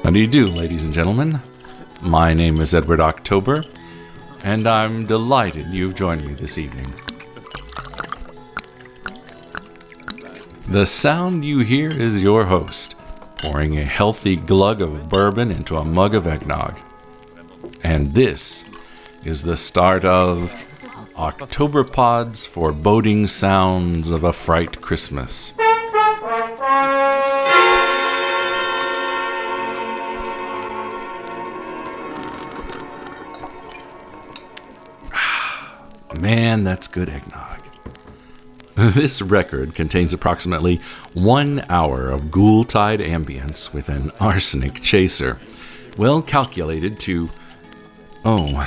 How do you do, ladies and gentlemen? My name is Edward October, and I'm delighted you've joined me this evening. The sound you hear is your host, pouring a healthy glug of bourbon into a mug of eggnog. And this is the start of Octoberpod's foreboding sounds of a fright Xmas. Man, that's good eggnog. This record contains approximately 1 hour of yultide ambience with an arsenic chaser, well calculated to... Oh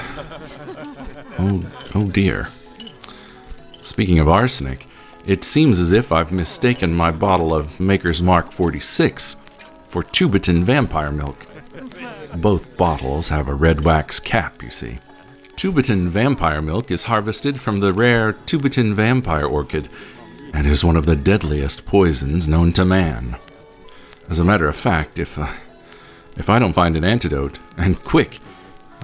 dear. Speaking of arsenic, it seems as if I've mistaken my bottle of Maker's Mark 46 for Tubiton vampire milk. Both bottles have a red wax cap, you see. Tubiton vampire milk is harvested from the rare Tubiton vampire orchid and is one of the deadliest poisons known to man. As a matter of fact, if I don't find an antidote, and quick,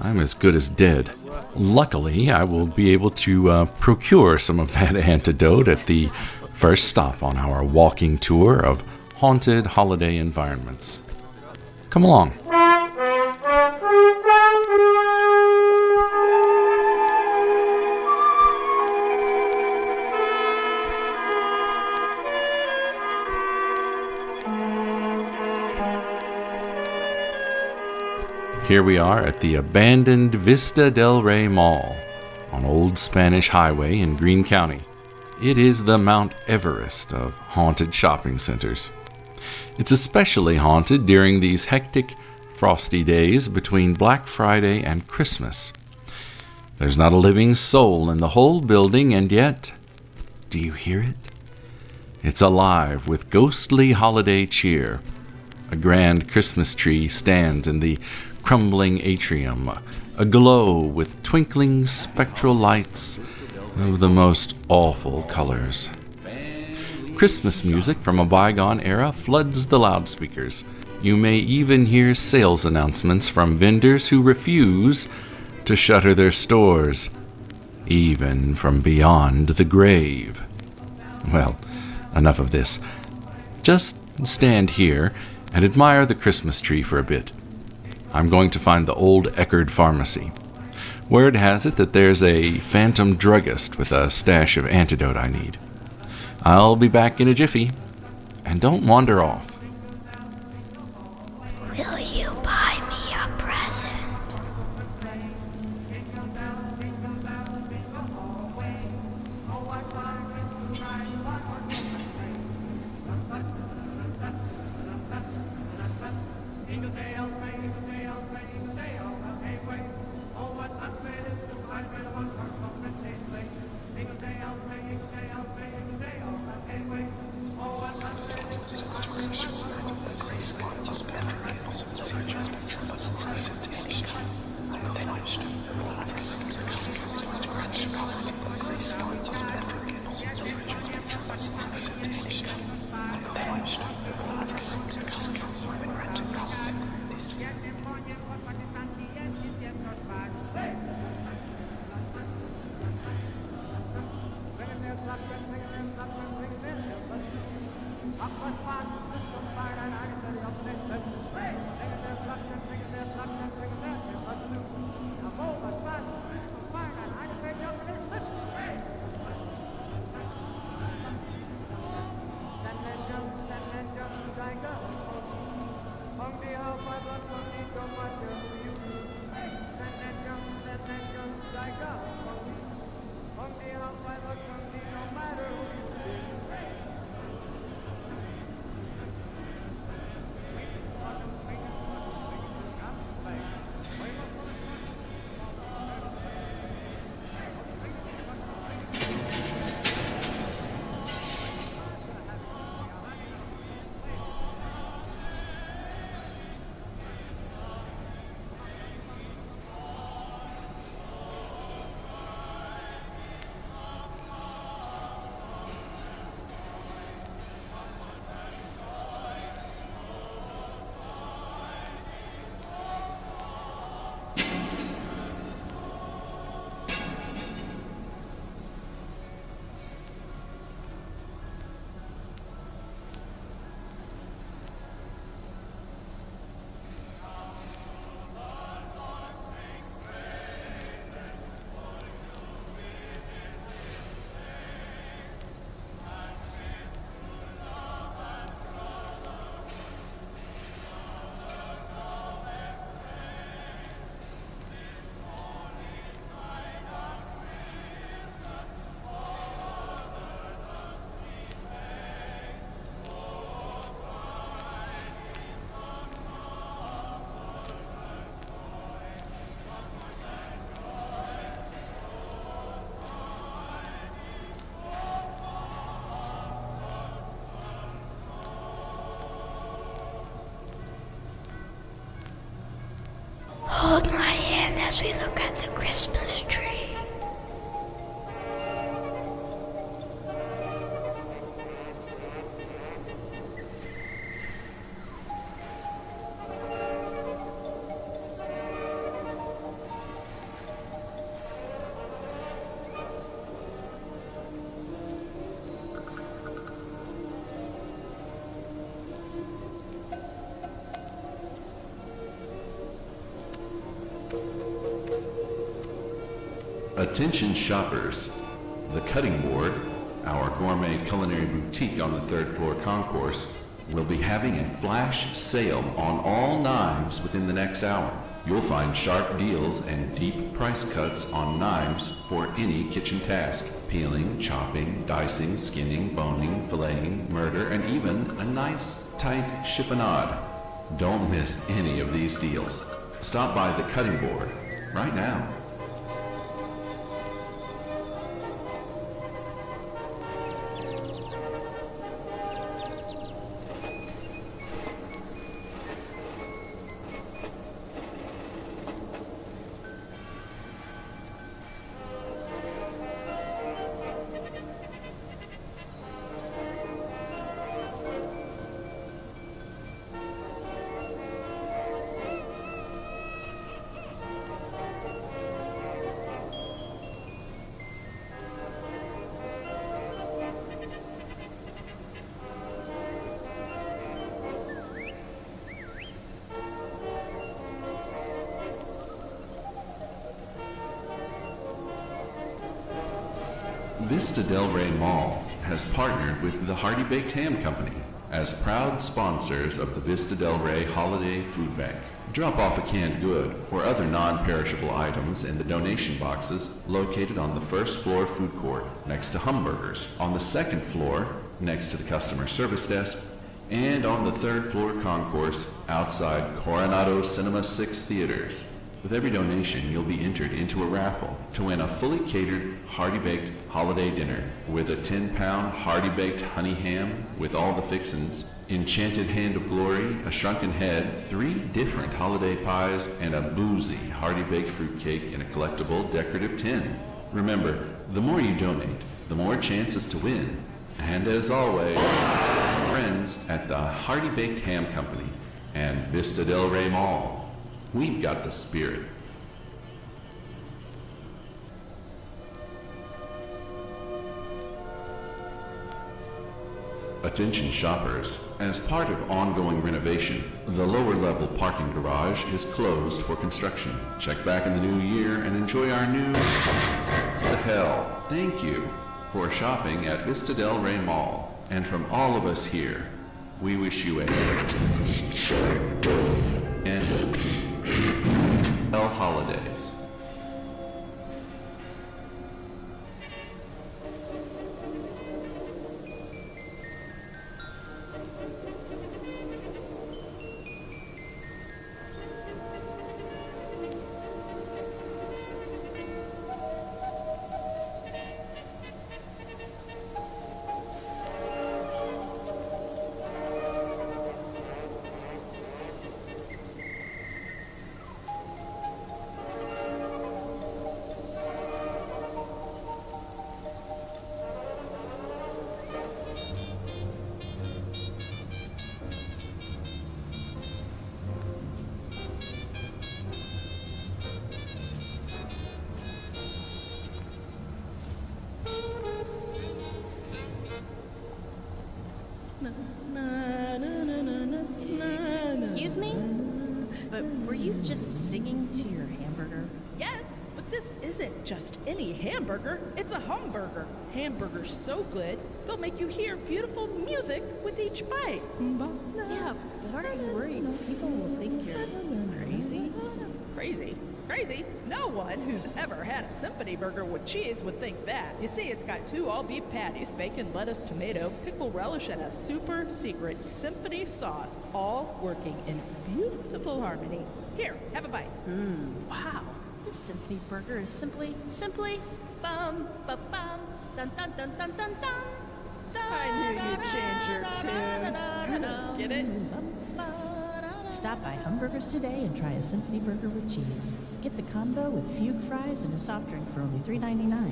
I'm as good as dead. Luckily, I will be able to procure some of that antidote at the first stop on our walking tour of haunted holiday environments. Come along. Here we are at the abandoned Vista del Rey Mall on Old Spanish Highway in Greene County. It is the Mount Everest of haunted shopping centers. It's especially haunted during these hectic, frosty days between Black Friday and Christmas. There's not a living soul in the whole building, and yet, do you hear it? It's alive with ghostly holiday cheer. A grand Christmas tree stands in the crumbling atrium, aglow with twinkling spectral lights of the most awful colors. Christmas music from a bygone era floods the loudspeakers. You may even hear sales announcements from vendors who refuse to shutter their stores, even from beyond the grave. Well, enough of this. Just stand here and admire the Christmas tree for a bit. I'm going to find the old Eckerd Pharmacy. Word has it that there's a phantom druggist with a stash of antidote I need. I'll be back in a jiffy. And don't wander off. Will you buy me a present? as we look at the Christmas tree. Attention shoppers, the Cutting Board, our gourmet culinary boutique on the third floor concourse, will be having a flash sale on all knives within the next hour. You'll find sharp deals and deep price cuts on knives for any kitchen task: peeling, chopping, dicing, skinning, boning, filleting, murder, and even a nice tight chiffonade. Don't miss any of these deals. Stop by the Cutting Board right now. Vista Del Rey Mall has partnered with the Hearty Baked Ham Company as proud sponsors of the Vista Del Rey Holiday Food Bank. Drop off a canned good or other non-perishable items in the donation boxes located on the first floor food court next to Humburgers, on the second floor next to the customer service desk, and on the third floor concourse outside Coronado Cinema 6 theaters. With every donation, you'll be entered into a raffle to win a fully catered, hearty-baked holiday dinner with a 10-pound hearty-baked honey ham with all the fixins, enchanted hand of glory, a shrunken head, 3 different holiday pies, and a boozy hearty-baked fruitcake in a collectible decorative tin. Remember, the more you donate, the more chances to win. And as always, friends at the Hearty Baked Ham Company and Vista Del Rey Mall. We've got the spirit. Attention shoppers, as part of ongoing renovation, the lower level parking garage is closed for construction. Check back in the new year and enjoy our new... The hell, thank you for shopping at Vista Del Rey Mall. And from all of us here, we wish you a... and... holidays. Excuse me? But were you just singing to your hamburger? Yes, but this isn't just any hamburger. It's a humburger. Hamburgers so good, they'll make you hear beautiful music with each bite. Yeah, but aren't you worried people will think you're crazy? Crazy? Crazy? No one who's ever had a symphony burger with cheese would think that. You see, it's got 2 all-beef patties, bacon, lettuce, tomato, pickle relish, and a super secret symphony sauce, all working in beautiful harmony. Here, have a bite. Wow. This symphony burger is simply, bum, ba bum, dun dun dun dun dun dun. I knew you'd change your tune. Get it? Stop by Humburgers today and try a symphony burger with cheese. Get the combo with fugue fries and a soft drink for only $3.99.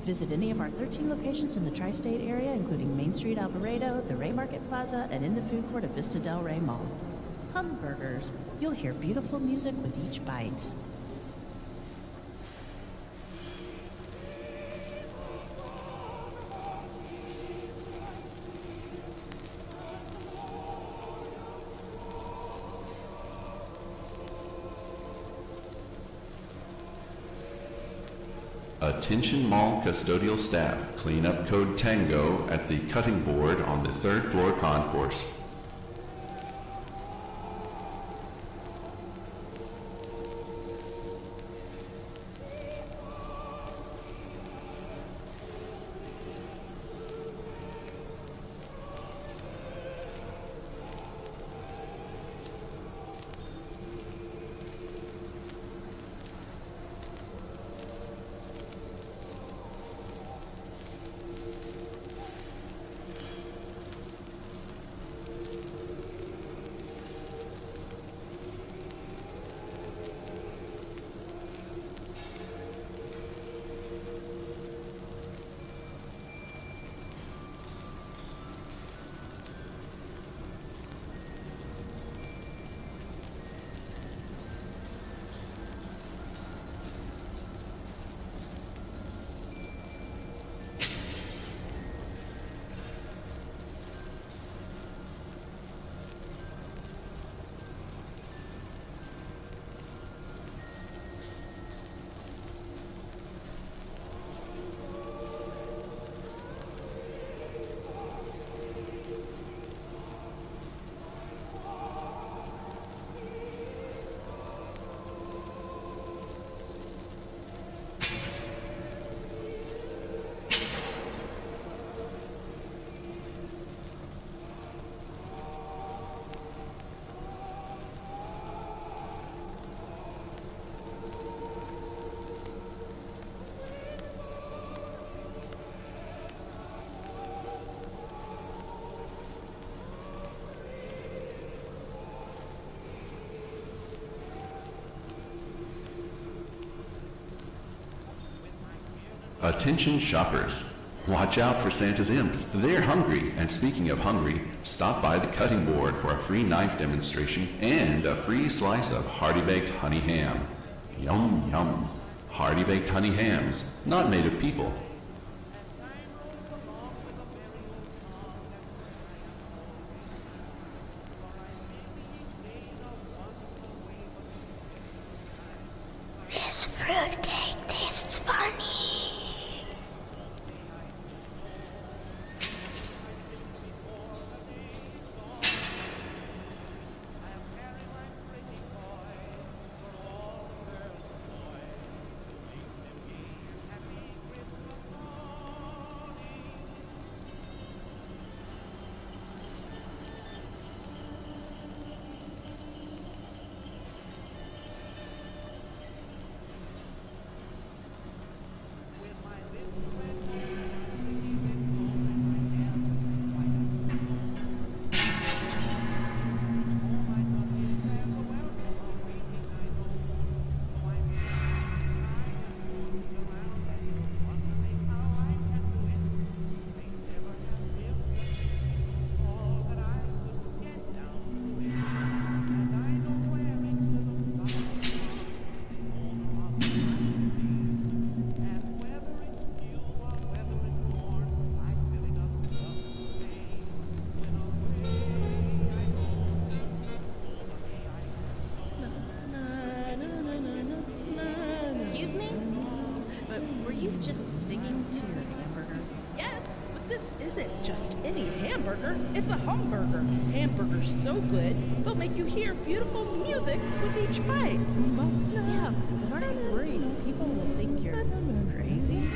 Visit any of our 13 locations in the tri-state area, including Main Street, Alvarado, the Ray Market Plaza, and in the food court of Vista Del Rey Mall. Humburgers. You'll hear beautiful music with each bite. Attention mall custodial staff, clean up code Tango at the cutting board on the third floor concourse. Attention shoppers. Watch out for Santa's imps. They're hungry. And speaking of hungry, stop by the cutting board for a free knife demonstration and a free slice of hearty baked honey ham. Yum, yum. Hearty baked honey hams, not made of people. This fruitcake tastes funny. Excuse me? But were you just singing to your hamburger? Yes, but this isn't just any hamburger. It's a hamburger. Hamburgers so good, they'll make you hear beautiful music with each bite. Yeah, but aren't you worried people will think you're crazy?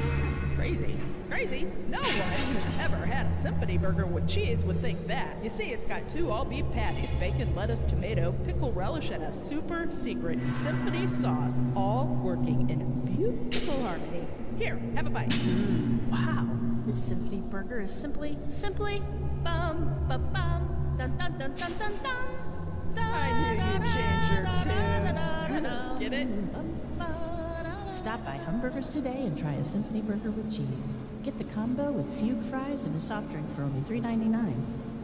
Crazy? No one who's ever had a symphony burger with cheese would think that. You see, it's got 2 all-beef patties, bacon, lettuce, tomato, pickle relish, and a super secret symphony sauce, all working in beautiful harmony. Here, have a bite. Wow, this symphony burger is simply, bum, ba bum, dun dun dun dun dun dun. I knew you'd change your tune. Get it? Stop by Hamburgers today and try a symphony burger with cheese. Get the combo with fugue fries and a soft drink for only $3.99.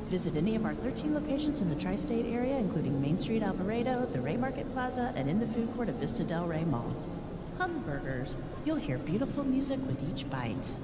Visit any of our 13 locations in the tri-state area, including Main Street, Alvarado, the Ray Market Plaza, and in the food court of Vista Del Rey Mall. Hamburgers. You'll hear beautiful music with each bite.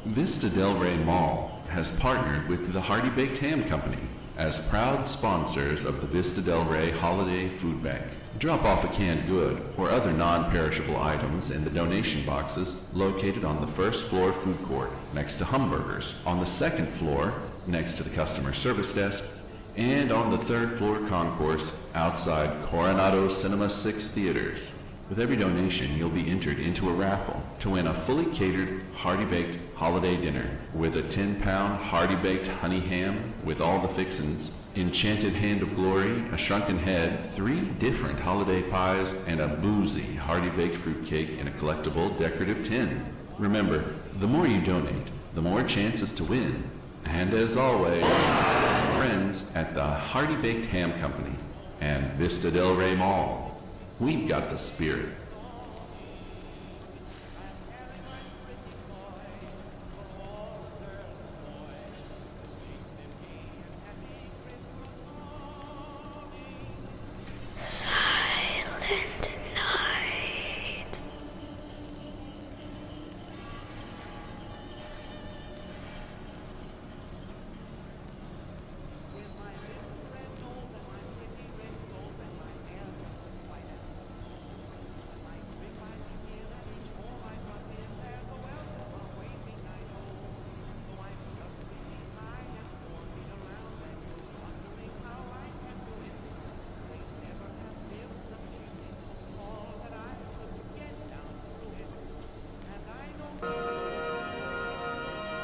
Vista Del Rey Mall has partnered with the Hearty Baked Ham Company as proud sponsors of the Vista Del Rey Holiday Food Bank. Drop off a canned good or other non-perishable items in the donation boxes located on the first floor food court next to Hamburgers, on the second floor next to the customer service desk, and on the third floor concourse outside Coronado Cinema 6 theaters. With every donation, you'll be entered into a raffle to win a fully catered, hearty-baked holiday dinner with a 10-pound hearty-baked honey ham with all the fixins, enchanted hand of glory, a shrunken head, 3 different holiday pies, and a boozy hearty-baked fruitcake in a collectible decorative tin. Remember, the more you donate, the more chances to win. And as always, friends at the Hearty Baked Ham Company and Vista Del Rey Mall. We've got the spirit. Silent night.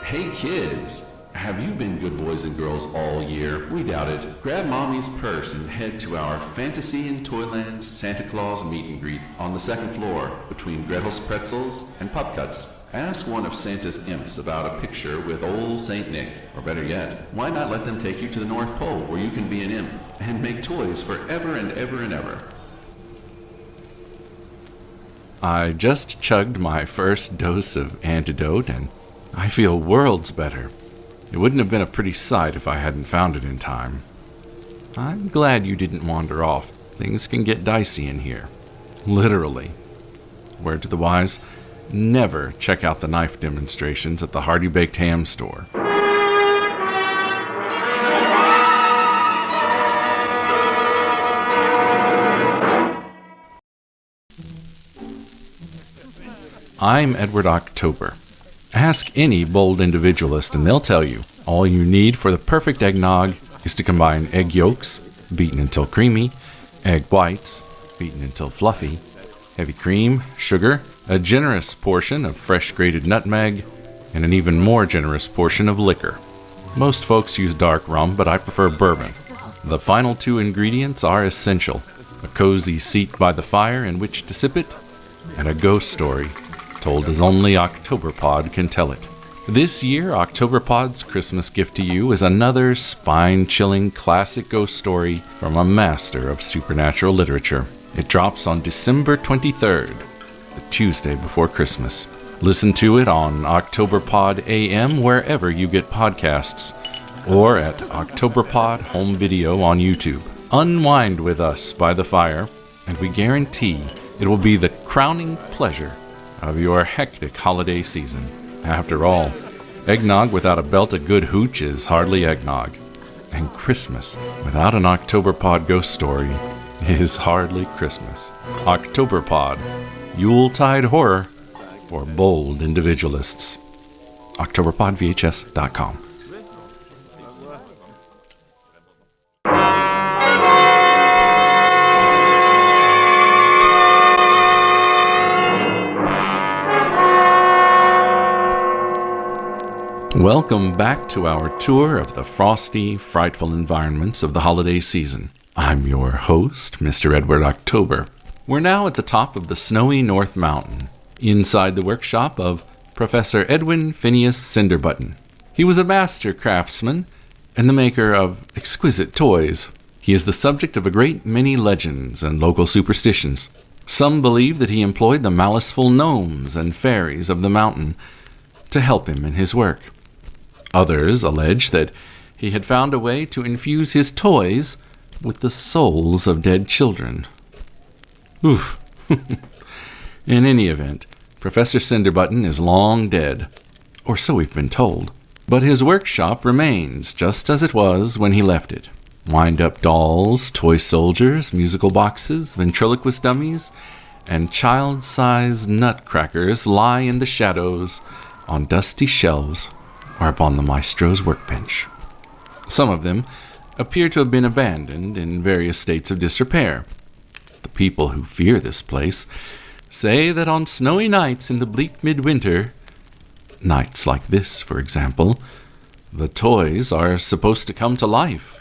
Hey kids, have you been good boys and girls all year? We doubt it. Grab mommy's purse and head to our Fantasy in Toyland Santa Claus meet and greet on the second floor between Gretel's Pretzels and Pup Cuts. Ask one of Santa's imps about a picture with old Saint Nick, or better yet, why not let them take you to the North Pole where you can be an imp and make toys forever and ever and ever. I just chugged my first dose of antidote and I feel worlds better. It wouldn't have been a pretty sight if I hadn't found it in time. I'm glad you didn't wander off. Things can get dicey in here. Literally. Word to the wise, never check out the knife demonstrations at the Hearty Baked Ham store. I'm Edward October. Ask any bold individualist and they'll tell you all you need for the perfect eggnog is to combine egg yolks, beaten until creamy, egg whites, beaten until fluffy, heavy cream, sugar, a generous portion of fresh grated nutmeg, and an even more generous portion of liquor. Most folks use dark rum, but I prefer bourbon. The final two ingredients are essential: a cozy seat by the fire in which to sip it, and a ghost story told as only Octoberpod can tell it. This year, Octoberpod's Christmas gift to you is another spine-chilling classic ghost story from a master of supernatural literature. It drops on December 23rd, the Tuesday before Christmas. Listen to it on Octoberpod AM wherever you get podcasts, or at Octoberpod Home Video on YouTube. Unwind with us by the fire, and we guarantee it will be the crowning pleasure of your hectic holiday season. After all, eggnog without a belt of good hooch is hardly eggnog. And Christmas without an Octoberpod ghost story is hardly Christmas. Octoberpod, Yultide horror for bold individualists. Octoberpodvhs.com. Welcome back to our tour of the frosty, frightful environments of the holiday season. I'm your host, Mr. Edward October. We're now at the top of the snowy North Mountain, inside the workshop of Professor Edwin Phineas Cinderbutton. He was a master craftsman and the maker of exquisite toys. He is the subject of a great many legends and local superstitions. Some believe that he employed the maliceful gnomes and fairies of the mountain to help him in his work. Others allege that he had found a way to infuse his toys with the souls of dead children. Oof. In any event, Professor Cinderbutton is long dead, or so we've been told. But his workshop remains just as it was when he left it. Wind-up dolls, toy soldiers, musical boxes, ventriloquist dummies, and child-sized nutcrackers lie in the shadows on dusty shelves or upon the maestro's workbench. Some of them appear to have been abandoned in various states of disrepair. The people who fear this place say that on snowy nights in the bleak midwinter, nights like this, for example, the toys are supposed to come to life.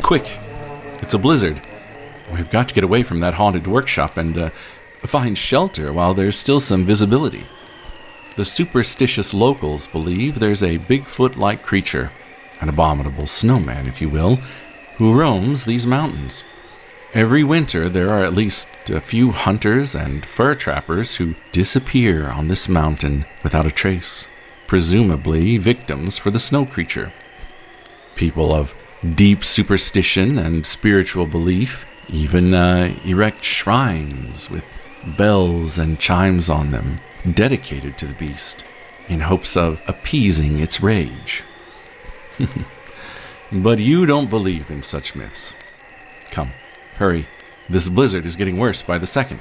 Quick! It's a blizzard. We've got to get away from that haunted workshop and find shelter while there's still some visibility. The superstitious locals believe there's a Bigfoot-like creature, an abominable snowman, if you will, who roams these mountains. Every winter, there are at least a few hunters and fur trappers who disappear on this mountain without a trace, presumably victims for the snow creature. People of deep superstition and spiritual belief even erect shrines with bells and chimes on them, dedicated to the beast, in hopes of appeasing its rage. But you don't believe in such myths. Come, hurry. This blizzard is getting worse by the second.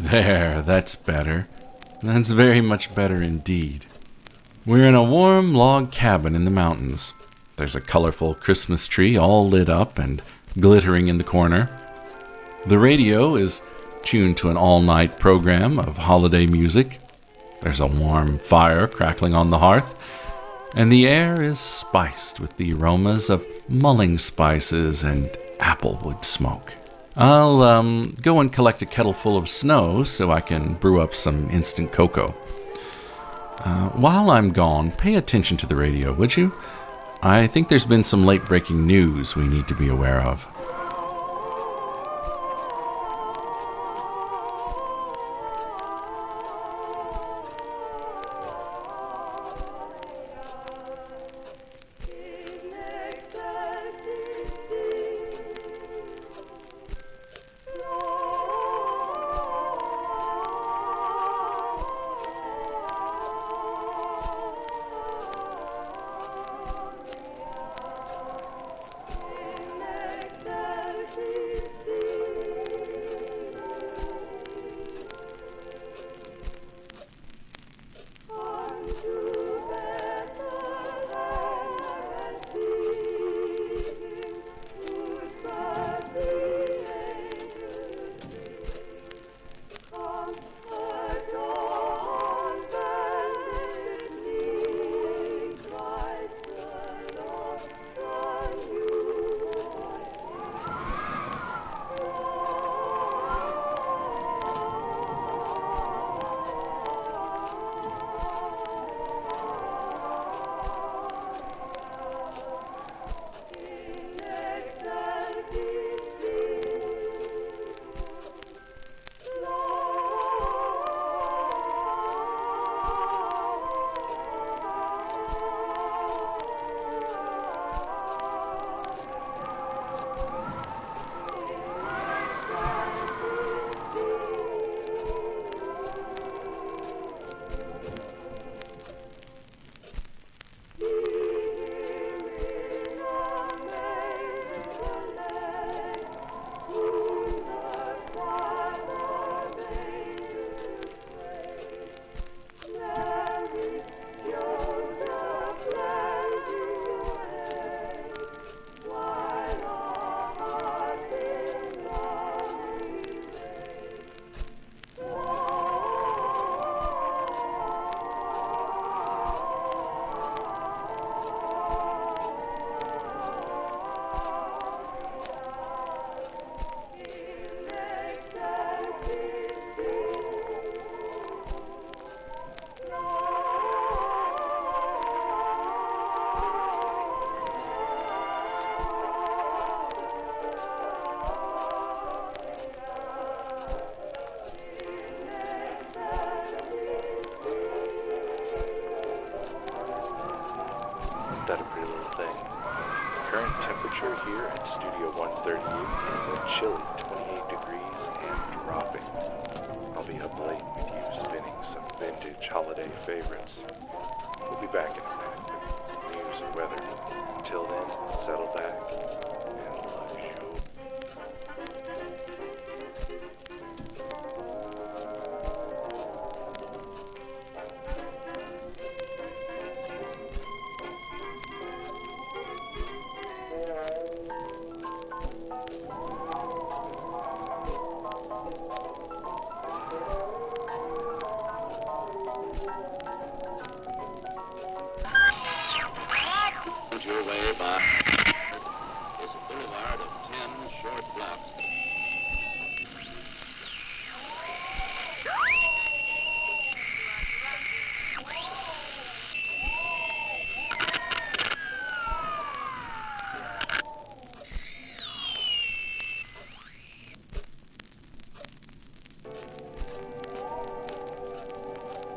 There, that's better. That's very much better indeed. We're in a warm log cabin in the mountains. There's a colorful Christmas tree all lit up and glittering in the corner. The radio is tuned to an all-night program of holiday music. There's a warm fire crackling on the hearth, and the air is spiced with the aromas of mulling spices and applewood smoke. I'll go and collect a kettle full of snow so I can brew up some instant cocoa. While I'm gone, pay attention to the radio, would you? I think there's been some late-breaking news we need to be aware of. That a pretty little thing. Current temperature here at Studio 138 is a chilly 28 degrees and dropping. I'll be up late with you spinning some vintage holiday favorites. We'll be back in a minute with news and weather. Until then, settle back and love you. Your way by is a boulevard of 10 short blocks.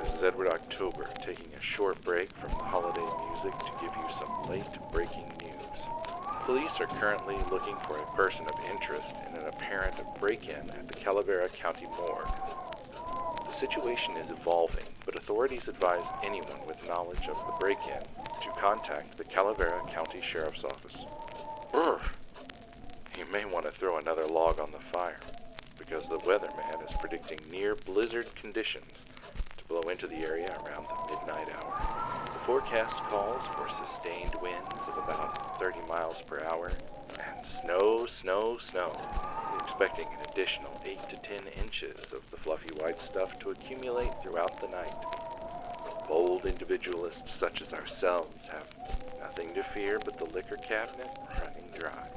This is Edward October, taking a short break from the holiday music to give you some late-breaking news. Police are currently looking for a person of interest in an apparent break-in at the Calavera County morgue. The situation is evolving, but authorities advise anyone with knowledge of the break-in to contact the Calavera County Sheriff's Office. Brr! You may want to throw another log on the fire. because the weatherman is predicting near blizzard conditions to blow into the area around the midnight hour. The forecast calls for sustained winds of about 30 miles per hour and snow. We're expecting an additional 8 to 10 inches of the fluffy white stuff to accumulate throughout the night. Bold individualists such as ourselves have nothing to fear but the liquor cabinet running dry.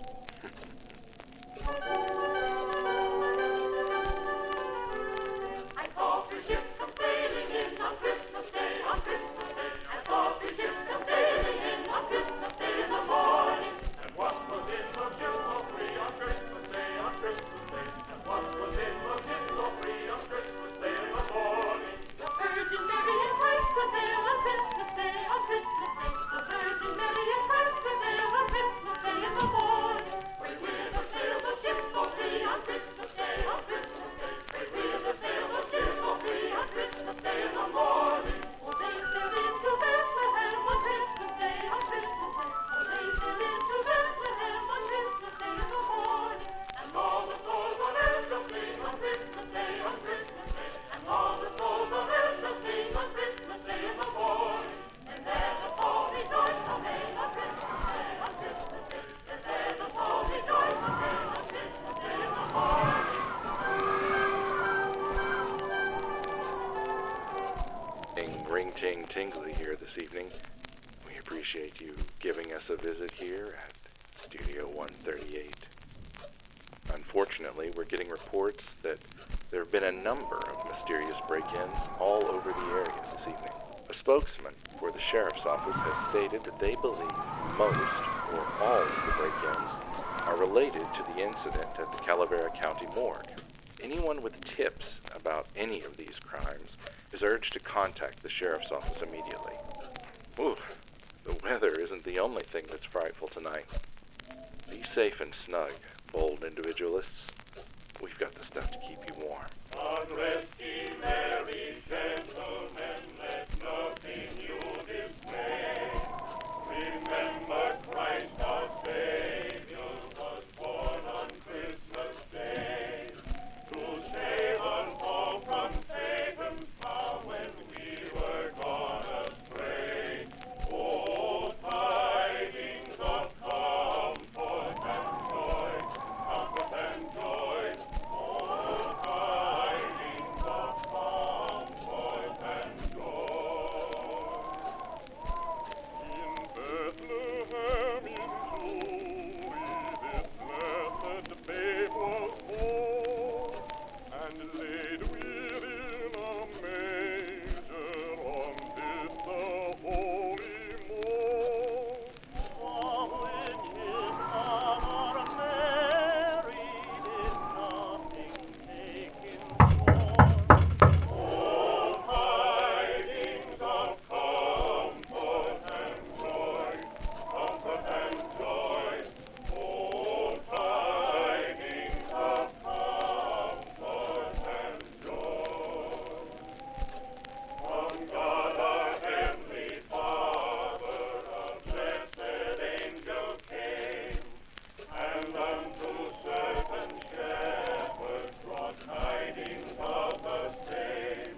I saw three ships sailing in on Christmas Day, on Christmas Day. I saw three ships sailing in on Christmas Day in the morning. And one was in the ship free on Christmas Day, on Christmas Day. And one was in the ship free on Christmas Day in the morning. The Virgin Mary and Christ were there on Christmas Day, on Christmas Day. The Virgin Mary and Christ were there on Christmas Day in the morning. We will sail the ship free on Christmas Day, on Christmas Day. We will sail the ship free on Christmas Day in the morning. Oh, they sailed into Bethlehem on Christmas Day, on Christmas Day. Oh, they sailed into Bethlehem on Christmas Day in the morning. And all the souls on earth shall sing on Christmas Day, on Christmas Day. And all the souls on earth shall sing on Christmas Day in the morning. And there's a fall rejoice on Christmas Day, on Christmas Day. And there's a fall rejoice on Christmas Day in the morning. Ring-ting-tingly here this evening. We appreciate you giving us a visit here at Studio 138. Unfortunately, we're getting reports that there have been a number of mysterious break-ins all over the area this evening. A spokesman for the sheriff's office has stated that they believe most or all of the break-ins are related to the incident at the Calaveras County morgue. Anyone with tips about any of these crimes is urged to contact the sheriff's office immediately. Ooh, the weather isn't the only thing that's frightful tonight. Be safe and snug, bold individualists. We've got the stuff to keep you warm. God rest ye merry gentlemen, let nothing you dismay. Remember Christ our Savior was born on Christmas Day to save us all from Satan's power when we were gone astray. Oh, tidings of comfort and joy, comfort and joy. Oh, tidings of comfort and joy. In Bethlehem in Jewry, this blessed babe was born, and laid within a manger on this the holy morn. From which his mother Mary did nothing taken scorn. Oh, tidings of comfort and joy, comfort and joy. Oh, tidings of comfort and joy. From God our heavenly Father, a blessed angel came, and unto certain shepherds brought tidings of the same.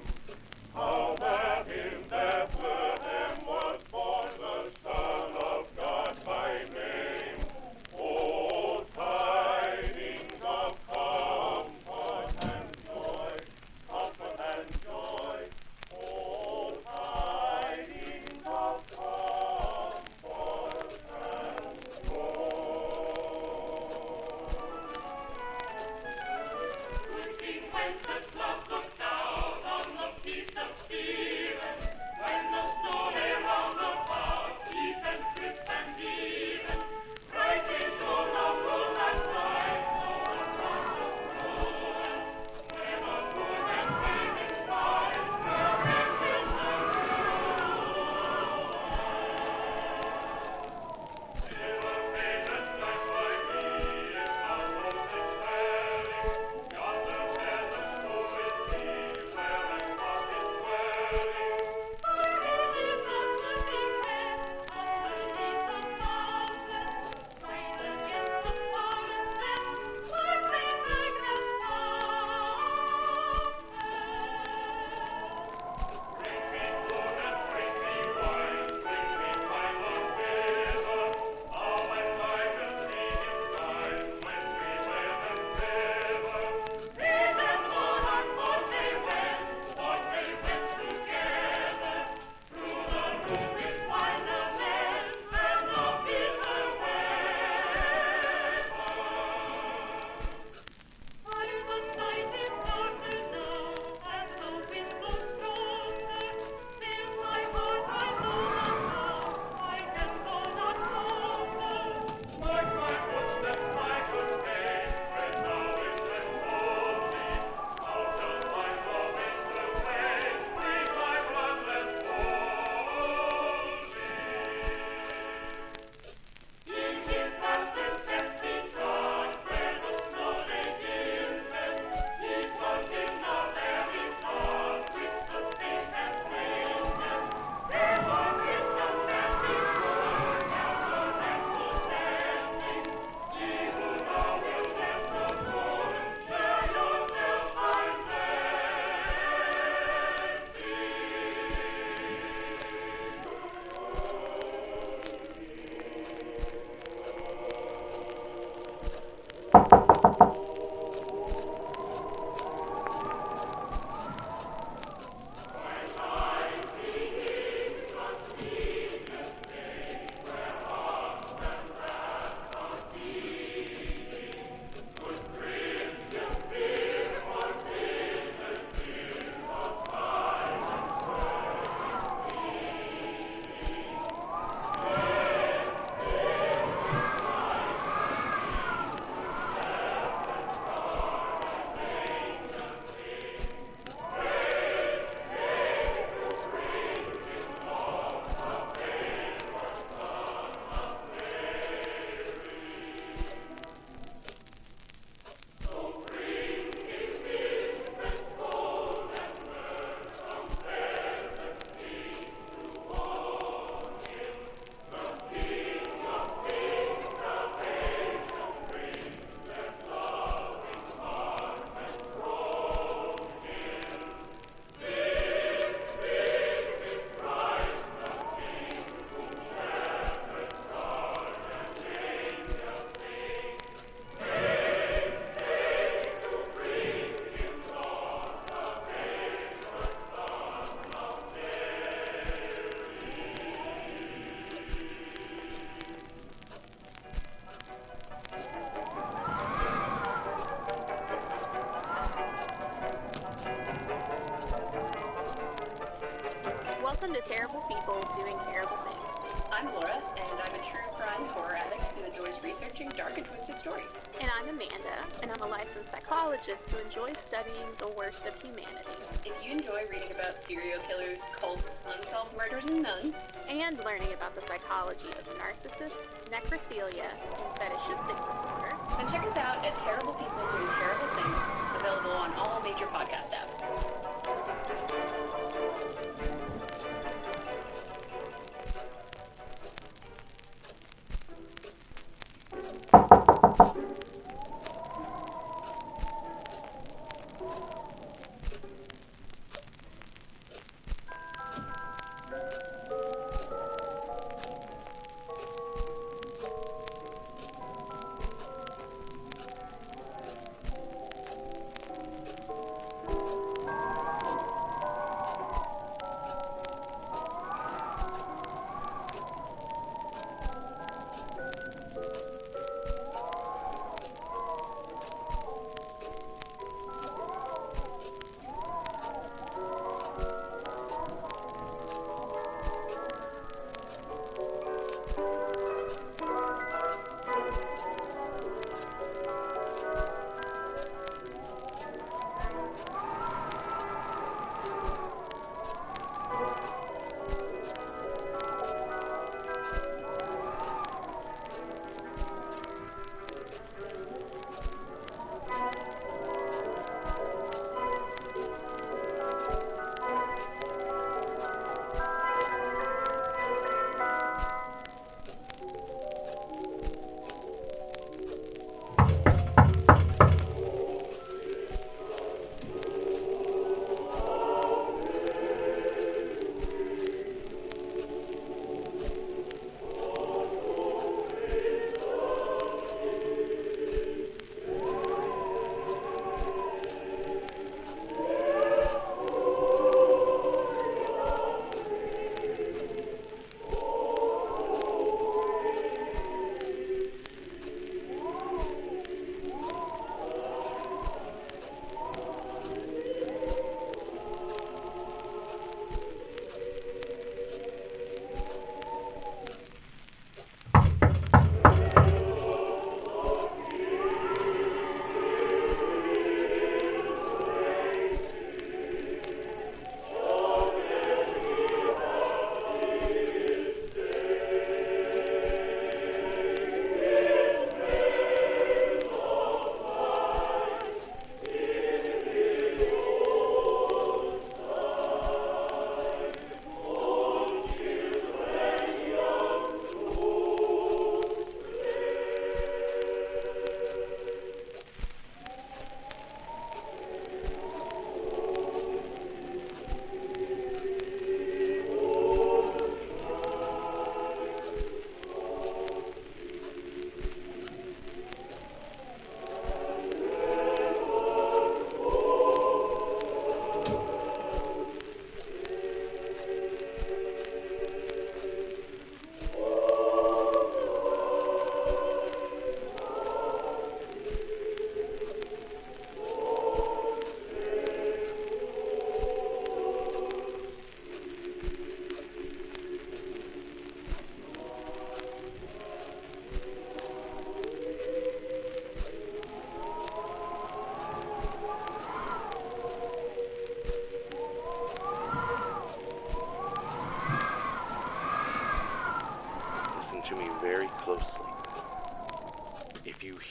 How that in Bethlehem was born the Son of God by name. Oh, tidings of comfort and joy, comfort and joy. Oh, tidings of comfort and joy. Looking whence the clouds looked down on the feet of Stephen, when the snow lay round about, deep and crisp and even, brightly shone the road that light, o'er across the road. When a poor man came in sight, the angel never made a sight like thee in the lonely valley. Yonder where the snow is deep, Welcome to Terrible People Doing Terrible Things. I'm Laura, and I'm a true crime horror addict who enjoys researching dark and twisted stories. And I'm Amanda, and I'm a licensed psychologist who enjoys studying the worst of humanity. If you enjoy reading about serial killers, cults, unsolved murders, and nuns, And learning about the psychology of narcissists, necrophilia, and fetishistic disorder, then check us out at Terrible People Doing Terrible Things, available on all major podcast apps.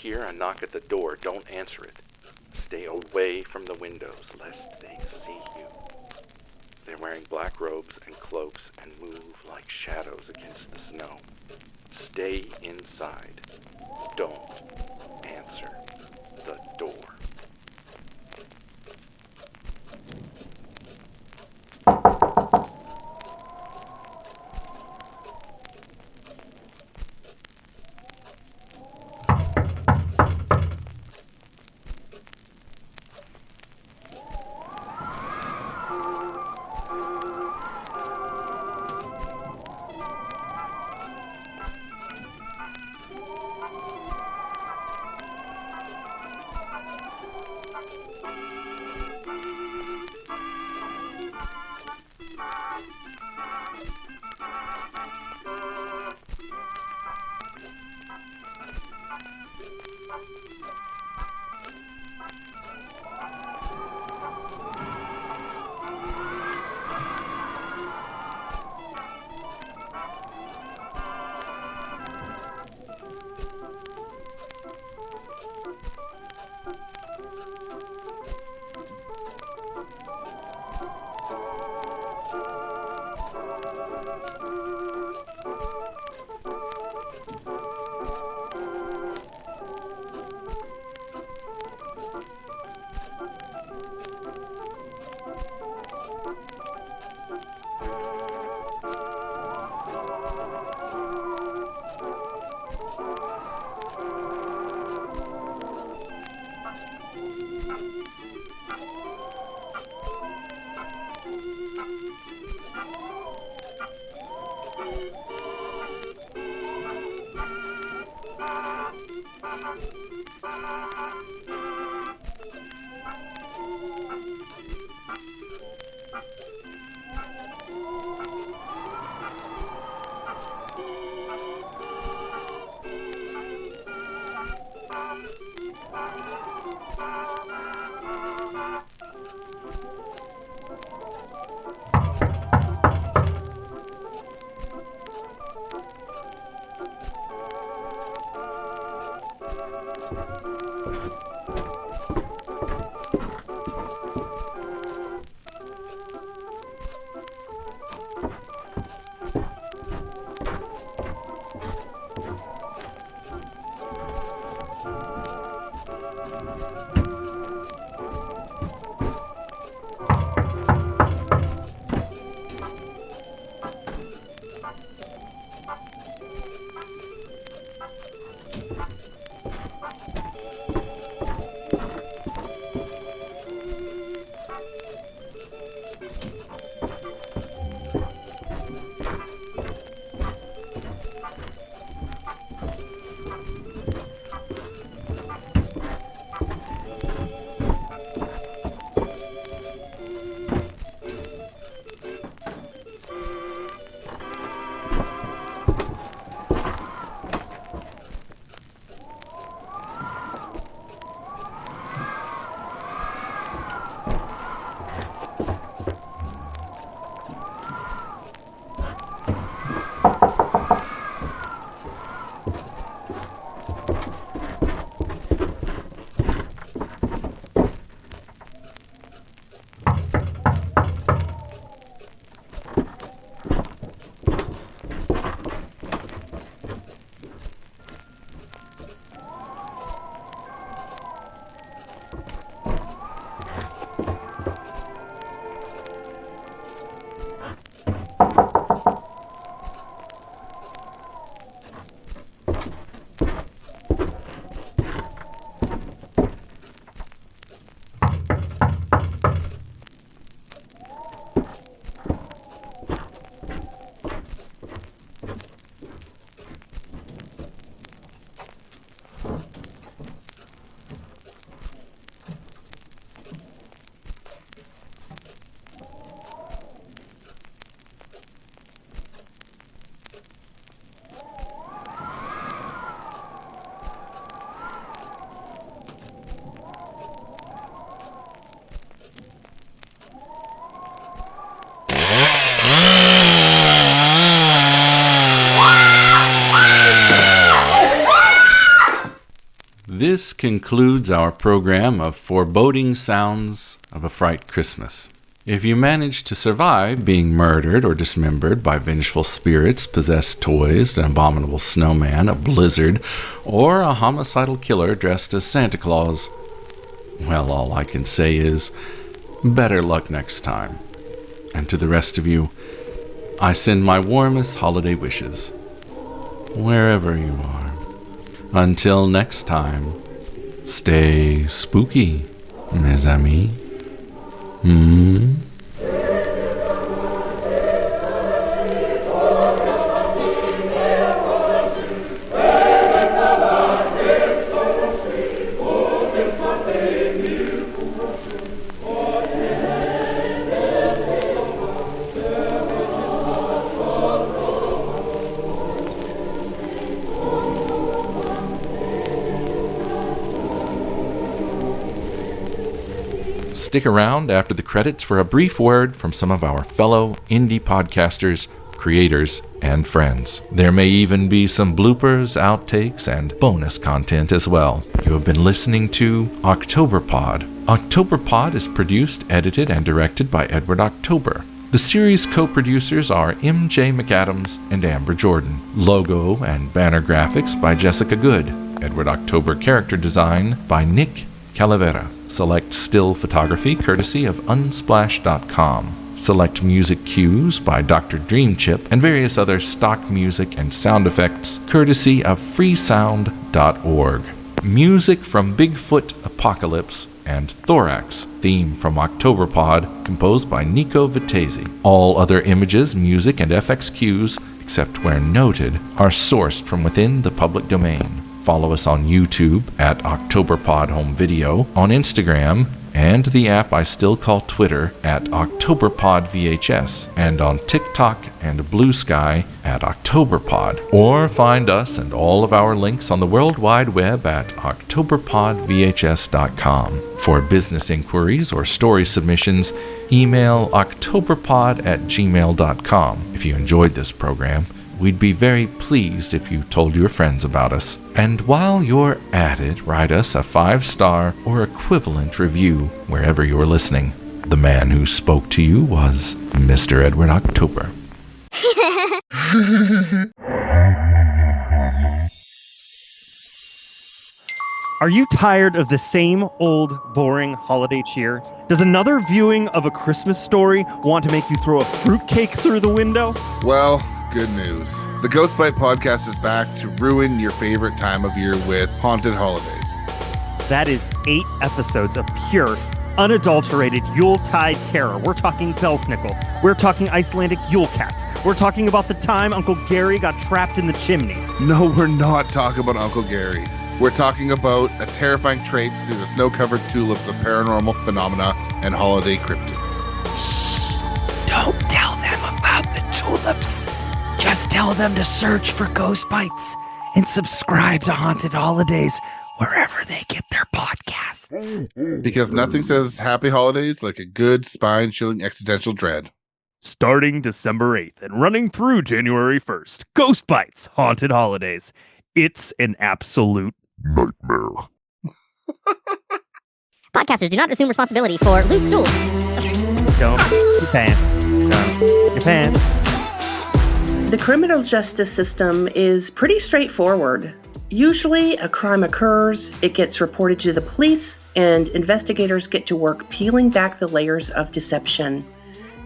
hear a knock at the door, don't answer it. Stay away from the windows, lest they see you. They're wearing black robes and cloaks and move like shadows against the snow. Stay inside. Don't answer the door. This concludes our program of foreboding sounds of a Fright Xmas. If you manage to survive being murdered or dismembered by vengeful spirits, possessed toys, an abominable snowman, a blizzard, or a homicidal killer dressed as Santa Claus, well, all I can say is, better luck next time. And to the rest of you, I send my warmest holiday wishes, wherever you are. Until next time, stay spooky, mes amis. Stick around after the credits for a brief word from some of our fellow indie podcasters, creators, and friends. There may even be some bloopers, outtakes, and bonus content as well. You have been listening to Octoberpod. Octoberpod is produced, edited, and directed by Edward October. The series co-producers are M.J. McAdams and Amber Jordan. Logo and banner graphics by Jessica Good. Edward October character design by Nick Calavera. Select still photography courtesy of Unsplash.com. Select music cues by Dr. Dreamchip and various other stock music and sound effects courtesy of freesound.org. Music from Bigfoot Apocalypse and Thorax, theme from Octoberpod, composed by Nico Vitezi. All other images, music, and FX cues, except where noted, are sourced from within the public domain. Follow us on YouTube at Octoberpod Home Video, on Instagram, and the app I still call Twitter at Octoberpod VHS, and on TikTok and Blue Sky at Octoberpod. Or find us and all of our links on the World Wide Web at octoberpodvhs.com. For business inquiries or story submissions, email octoberpod@gmail.com. If you enjoyed this program, we'd be very pleased if you told your friends about us. And while you're at it, write us a 5-star or equivalent review wherever you're listening. The man who spoke to you was Mr. Edward October. Are you tired of the same old, boring holiday cheer? Does another viewing of A Christmas Story want to make you throw a fruitcake through the window? Well, good news. The Ghost Bite podcast is back to ruin your favorite time of year with haunted holidays. That is 8 episodes of pure, unadulterated Yuletide terror. We're talking Belsnickel. We're talking Icelandic Yule cats. We're talking about the time Uncle Gary got trapped in the chimney. No, we're not talking about Uncle Gary. We're talking about a terrifying traipse through the snow-covered tulips of paranormal phenomena and holiday cryptids. Don't tell them about the tulips. Just tell them to search for Ghost Bites and subscribe to Haunted Holidays wherever they get their podcasts. Because nothing says happy holidays like a good spine-chilling existential dread. Starting December 8th and running through January 1st, Ghost Bites Haunted Holidays. It's an absolute nightmare. Podcasters do not assume responsibility for loose stools. Don't your pants. Don't your pants. The criminal justice system is pretty straightforward. Usually a crime occurs, it gets reported to the police, and investigators get to work peeling back the layers of deception.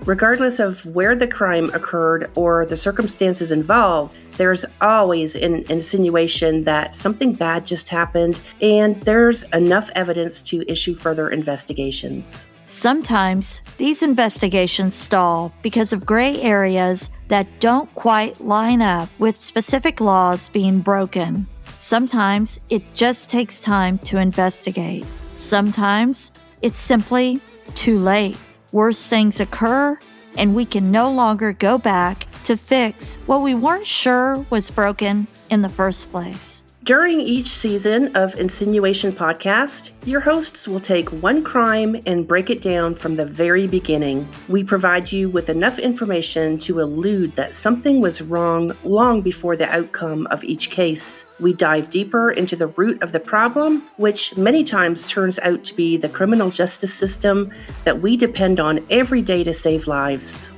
Regardless of where the crime occurred or the circumstances involved, there's always an insinuation that something bad just happened, and there's enough evidence to issue further investigations. Sometimes these investigations stall because of gray areas that don't quite line up with specific laws being broken. Sometimes it just takes time to investigate. Sometimes it's simply too late. Worse things occur, and we can no longer go back to fix what we weren't sure was broken in the first place. During each season of Insinuation Podcast, your hosts will take one crime and break it down from the very beginning. We provide you with enough information to elude that something was wrong long before the outcome of each case. We dive deeper into the root of the problem, which many times turns out to be the criminal justice system that we depend on every day to save lives.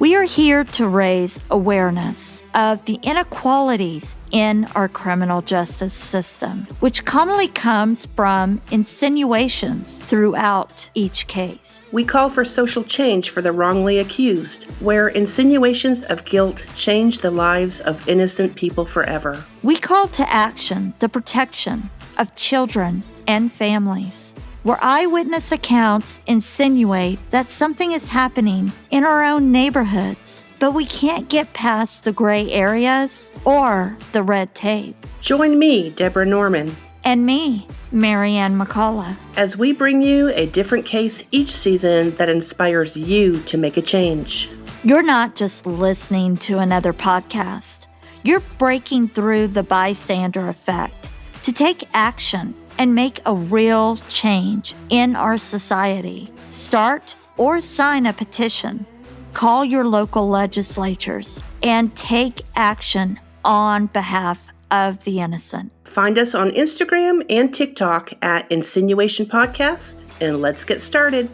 We are here to raise awareness of the inequalities in our criminal justice system, which commonly comes from insinuations throughout each case. We call for social change for the wrongly accused, where insinuations of guilt change the lives of innocent people forever. We call to action the protection of children and families, where eyewitness accounts insinuate that something is happening in our own neighborhoods, but we can't get past the gray areas or the red tape. Join me, Deborah Norman. And me, Marianne McCullough. As we bring you a different case each season that inspires you to make a change. You're not just listening to another podcast. You're breaking through the bystander effect to take action and make a real change in our society. Start or sign a petition. Call your local legislatures and take action on behalf of the innocent. Find us on Instagram and TikTok at Insinuation Podcast, and let's get started.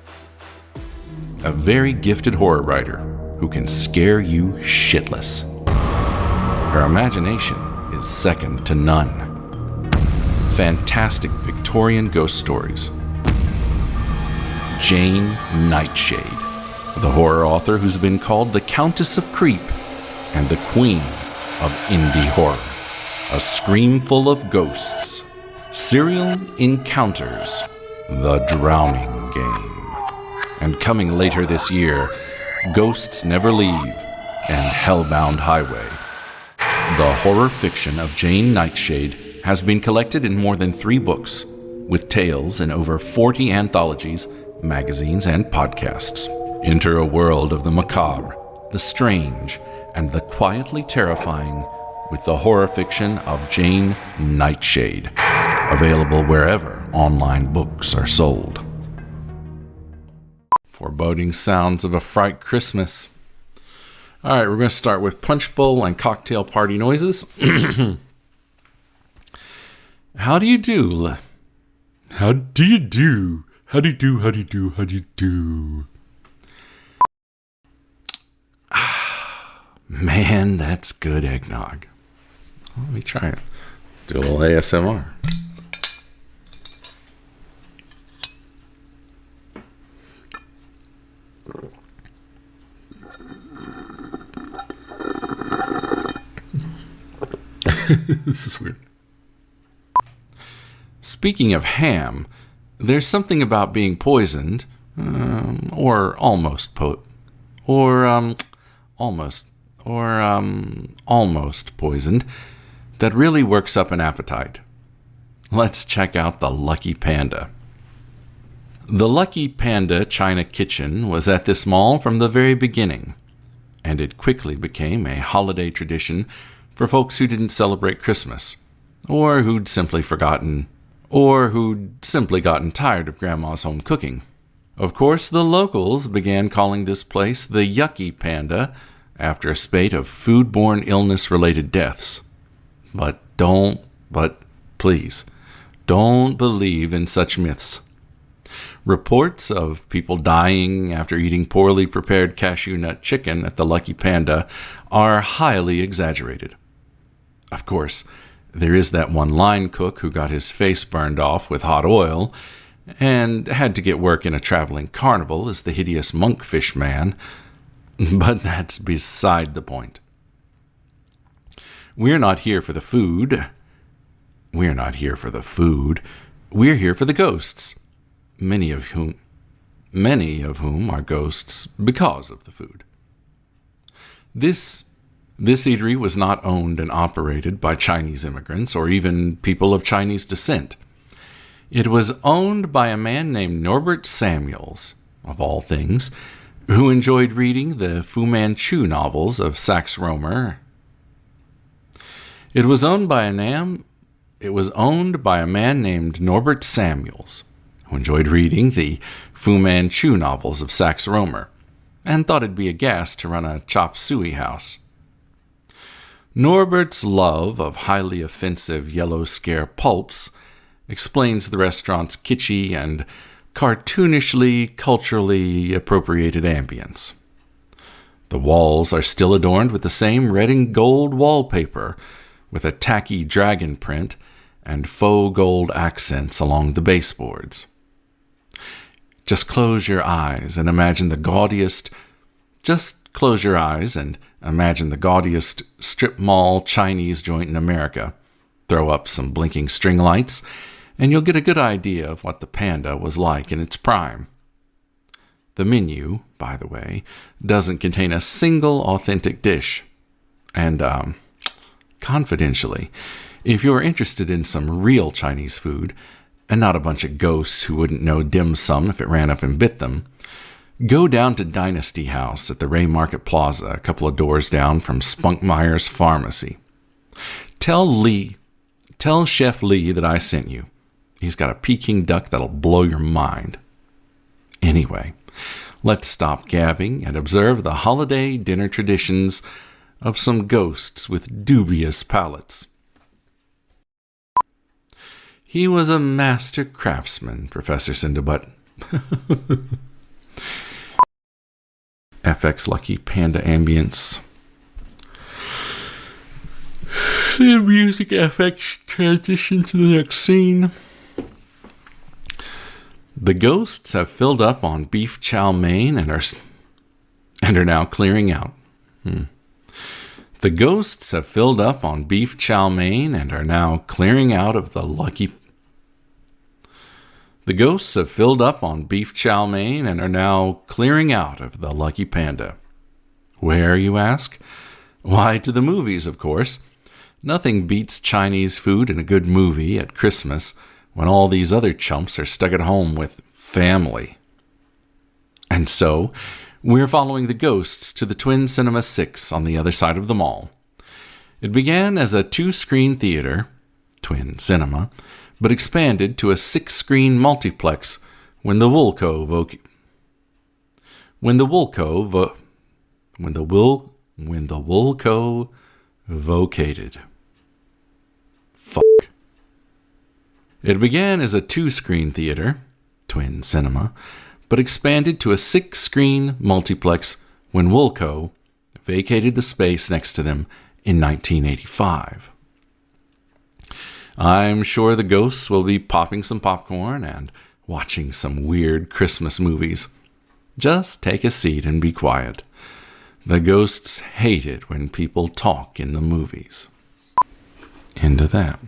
A very gifted horror writer who can scare you shitless. Her imagination is second to none. Fantastic Victorian ghost stories. Jane Nightshade, the horror author who's been called the Countess of Creep and the Queen of Indie Horror. A scream full of ghosts. Serial Encounters, The Drowning Game. And coming later this year, Ghosts Never Leave and Hellbound Highway. The horror fiction of Jane Nightshade has been collected in more than 3 books, with tales in over 40 anthologies, magazines, and podcasts. Enter a world of the macabre, the strange, and the quietly terrifying with the horror fiction of Jane Nightshade, available wherever online books are sold. Foreboding sounds of a Fright Xmas. All right, we're going to start with punch bowl and cocktail party noises. How do you do? How do you do? How do you do? How do you do? How do you do? Man, that's good eggnog. Let me try it. Do a little ASMR. This is weird. Speaking of ham, there's something about being poisoned, or almost poisoned, that really works up an appetite. Let's check out the Lucky Panda. The Lucky Panda China Kitchen was at this mall from the very beginning, and it quickly became a holiday tradition for folks who didn't celebrate Christmas, or who'd simply gotten tired of Grandma's home cooking. Of course, the locals began calling this place the Yucky Panda after a spate of foodborne illness-related deaths. But please, don't believe in such myths. Reports of people dying after eating poorly prepared cashew nut chicken at the Lucky Panda are highly exaggerated. Of course, there is that one line cook who got his face burned off with hot oil and had to get work in a traveling carnival as the hideous monkfish man, but that's beside the point. We're not here for the food. We're not here for the food. We're here for the ghosts, many of whom are ghosts because of the food. This eatery was not owned and operated by Chinese immigrants or even people of Chinese descent. It was owned by a man named Norbert Samuels, of all things, who enjoyed reading the Fu Manchu novels of Sax Rohmer. It was owned by a man It was owned by a man named Norbert Samuels, who enjoyed reading the Fu Manchu novels of Sax Rohmer, and thought it'd be a gas to run a chop suey house. Norbert's love of highly offensive yellow scare pulps explains the restaurant's kitschy and cartoonishly, culturally appropriated ambience. The walls are still adorned with the same red and gold wallpaper, with a tacky dragon print and faux gold accents along the baseboards. Just close your eyes and imagine the gaudiest strip mall Chinese joint in America. Throw up some blinking string lights, and you'll get a good idea of what the Panda was like in its prime. The menu, by the way, doesn't contain a single authentic dish. And, confidentially, if you're interested in some real Chinese food, and not a bunch of ghosts who wouldn't know dim sum if it ran up and bit them, go down to Dynasty House at the Ray Market Plaza, a couple of doors down from Spunkmeyer's Pharmacy. Tell Chef Lee that I sent you. He's got a Peking duck that'll blow your mind. Anyway, let's stop gabbing and observe the holiday dinner traditions of some ghosts with dubious palates. He was a master craftsman, Professor Cinderbutt. FX Lucky Panda Ambience. The music FX transition to the next scene. The ghosts have filled up on beef chow mein and are now clearing out. The ghosts have filled up on beef chow mein and are now clearing out of the lucky. The ghosts have filled up on beef chow mein and are now clearing out of the Lucky Panda. Where, you ask? Why, to the movies, of course. Nothing beats Chinese food and a good movie at Christmas when all these other chumps are stuck at home with family. And so, we're following the ghosts to the Twin Cinema 6 on the other side of the mall. It began as a 2-screen theater, Twin Cinema, but expanded to a 6-screen multiplex when the Woolco vacated. Fuck. It began as a 2-screen theater, Twin Cinema, but expanded to a 6-screen multiplex when Woolco vacated the space next to them in 1985. I'm sure the ghosts will be popping some popcorn and watching some weird Christmas movies. Just take a seat and be quiet. The ghosts hate it when people talk in the movies. Into that.